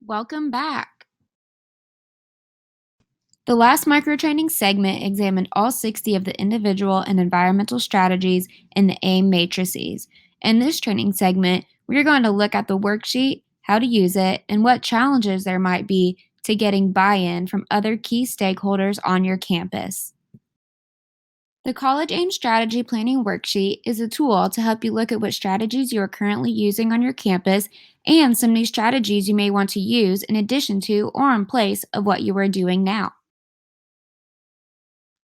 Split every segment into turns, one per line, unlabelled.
Welcome back. The last microtraining segment examined all 60 of the individual and environmental strategies in the AIM matrices. In this training segment, we are going to look at the worksheet, how to use it, and what challenges there might be to getting buy in from other key stakeholders on your campus. The College AIM Strategy Planning Worksheet is a tool to help you look at what strategies you are currently using on your campus and some new strategies you may want to use in addition to or in place of what you are doing now.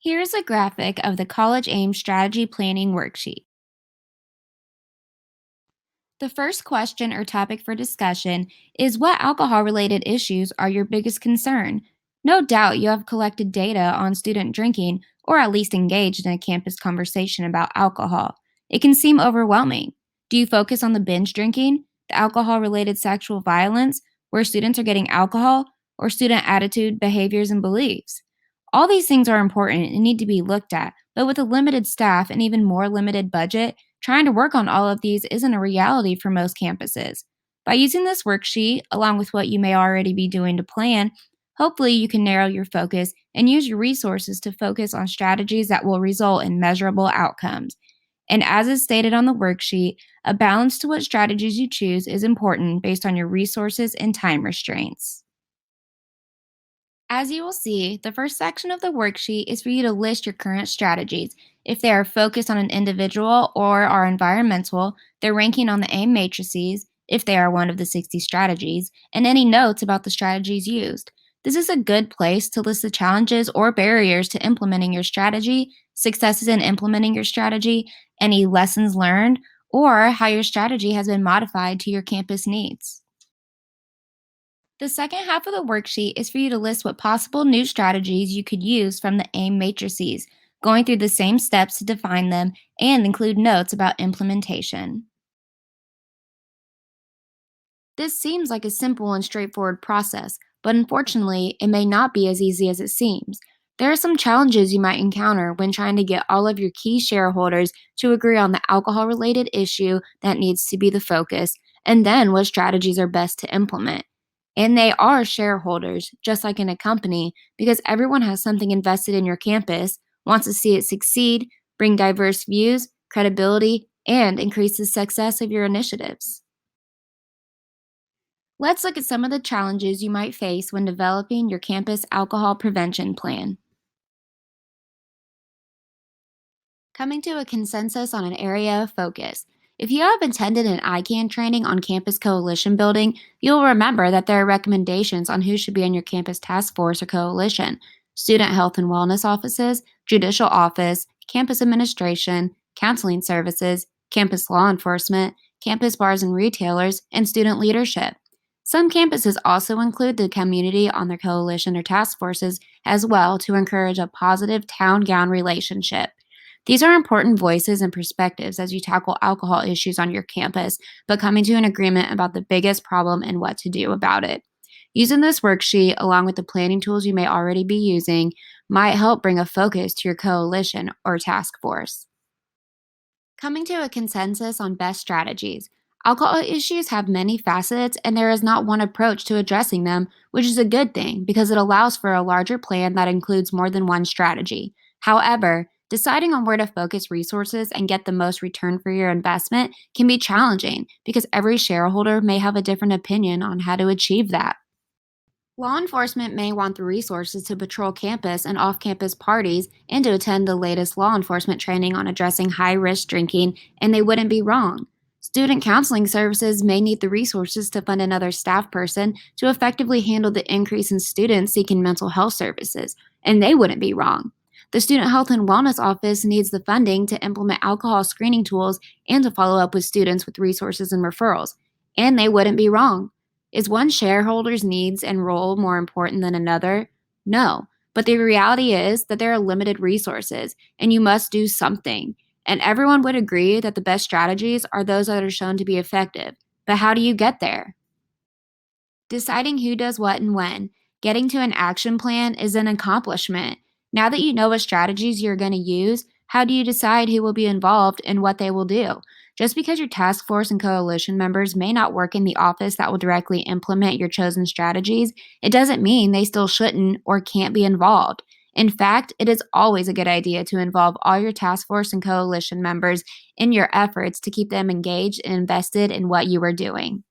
Here's a graphic of the College AIM Strategy Planning Worksheet. The first question or topic for discussion is what alcohol related issues are your biggest concern? No doubt you have collected data on student drinking or at least engaged in a campus conversation about alcohol. It can seem overwhelming. Do you focus on the binge drinking, the alcohol related sexual violence, where students are getting alcohol, or student attitude, behaviors, and beliefs? All these things are important and need to be looked at, but with a limited staff and even more limited budget, trying to work on all of these isn't a reality for most campuses. By using this worksheet, along with what you may already be doing to plan, hopefully you can narrow your focus and use your resources to focus on strategies that will result in measurable outcomes. And as is stated on the worksheet, a balance to what strategies you choose is important based on your resources and time restraints. As you will see, the first section of the worksheet is for you to list your current strategies. If they are focused on an individual or are environmental, their ranking on the AIM matrices, if they are one of the 60 strategies, and any notes about the strategies used. This is a good place to list the challenges or barriers to implementing your strategy, successes in implementing your strategy, any lessons learned, or how your strategy has been modified to your campus needs. The second half of the worksheet is for you to list what possible new strategies you could use from the AIM matrices, going through the same steps to define them and include notes about implementation. This seems like a simple and straightforward process, but unfortunately, it may not be as easy as it seems. There are some challenges you might encounter when trying to get all of your key shareholders to agree on the alcohol related issue that needs to be the focus, and then what strategies are best to implement. And they are shareholders, just like in a company, because everyone has something invested in your campus, wants to see it succeed, bring diverse views, credibility, and increase the success of your initiatives. Let's look at some of the challenges you might face when developing your campus alcohol prevention plan. Coming to a consensus on an area of focus. If you have attended an ICAN training on campus coalition building, you'll remember that there are recommendations on who should be in your campus task force or coalition: student health and wellness offices, judicial office, campus administration, counseling services, campus law enforcement, campus bars and retailers, and student leadership. Some campuses also include the community on their coalition or task forces as well to encourage a positive town gown relationship. These are important voices and perspectives as you tackle alcohol issues on your campus, but coming to an agreement about the biggest problem and what to do about it. Using this worksheet, along with the planning tools you may already be using, might help bring a focus to your coalition or task force. Coming to a consensus on best strategies. Alcohol issues have many facets, and there is not one approach to addressing them, which is a good thing because it allows for a larger plan that includes more than one strategy. However, deciding on where to focus resources and get the most return for your investment can be challenging because every shareholder may have a different opinion on how to achieve that. Law enforcement may want the resources to patrol campus and off campus parties and to attend the latest law enforcement training on addressing high risk drinking, and they wouldn't be wrong. Student counseling services may need the resources to fund another staff person to effectively handle the increase in students seeking mental health services, and they wouldn't be wrong. The Student Health and Wellness Office needs the funding to implement alcohol screening tools and to follow up with students with resources and referrals, and they wouldn't be wrong. Is one shareholder's needs and role more important than another? No. But the reality is that there are limited resources, and you must do something. And everyone would agree that the best strategies are those that are shown to be effective. But how do you get there? Deciding who does what and when, getting to an action plan is an accomplishment. Now that you know what strategies you're going to use, how do you decide who will be involved and what they will do? Just because your task force and coalition members may not work in the office that will directly implement your chosen strategies, it doesn't mean they still shouldn't or can't be involved. In fact, it is always a good idea to involve all your task force and coalition members in your efforts to keep them engaged and invested in what you are doing.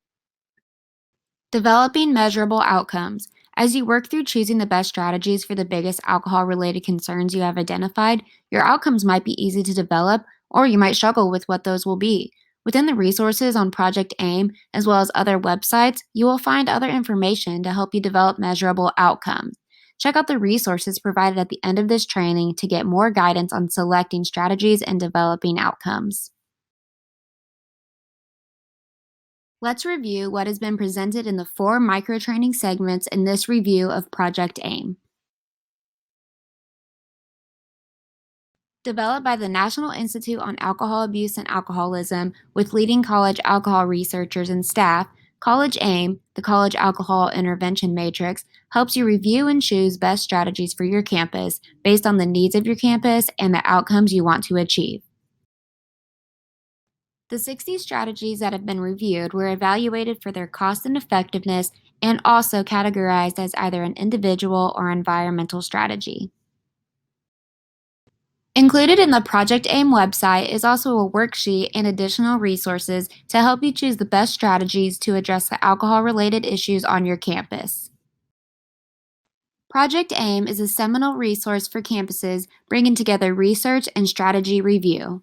Developing measurable outcomes. As you work through choosing the best strategies for the biggest alcohol related concerns you have identified, your outcomes might be easy to develop, or you might struggle with what those will be. Within the resources on Project AIM, as well as other websites, you will find other information to help you develop measurable outcomes. Check out the resources provided at the end of this training to get more guidance on selecting strategies and developing outcomes. Let's review what has been presented in the 4 micro-training segments in this review of Project AIM. Developed by the National Institute on Alcohol Abuse and Alcoholism with leading college alcohol researchers and staff, College AIM, the College Alcohol Intervention Matrix, helps you review and choose best strategies for your campus based on the needs of your campus and the outcomes you want to achieve. The 60 strategies that have been reviewed were evaluated for their cost and effectiveness and also categorized as either an individual or environmental strategy. Included in the Project AIM website is also a worksheet and additional resources to help you choose the best strategies to address the alcohol related issues on your campus. Project AIM is a seminal resource for campuses bringing together research and strategy review.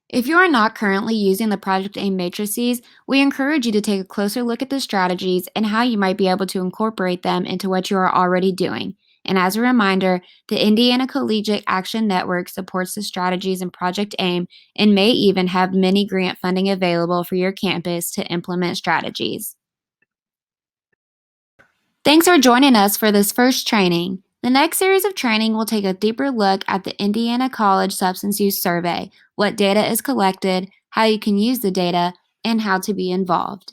If you are not currently using the Project AIM matrices, we encourage you to take a closer look at the strategies and how you might be able to incorporate them into what you are already doing. And as a reminder, the Indiana Collegiate Action Network supports the strategies in Project AIM and may even have mini grant funding available for your campus to implement strategies. Thanks for joining us for this first training. The next series of training will take a deeper look at the Indiana College Substance Use Survey, what data is collected, how you can use the data, and how to be involved.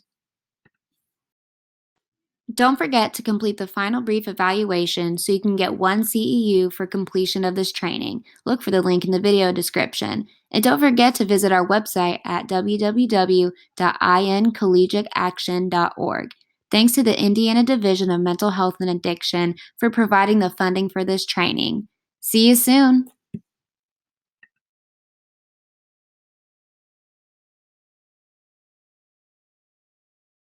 Don't forget to complete the final brief evaluation so you can get 1 CEU for completion of this training. Look for the link in the video description. And don't forget to visit our website at www.incollegiateaction.org. Thanks to the Indiana Division of Mental Health and Addiction for providing the funding for this training. See you soon!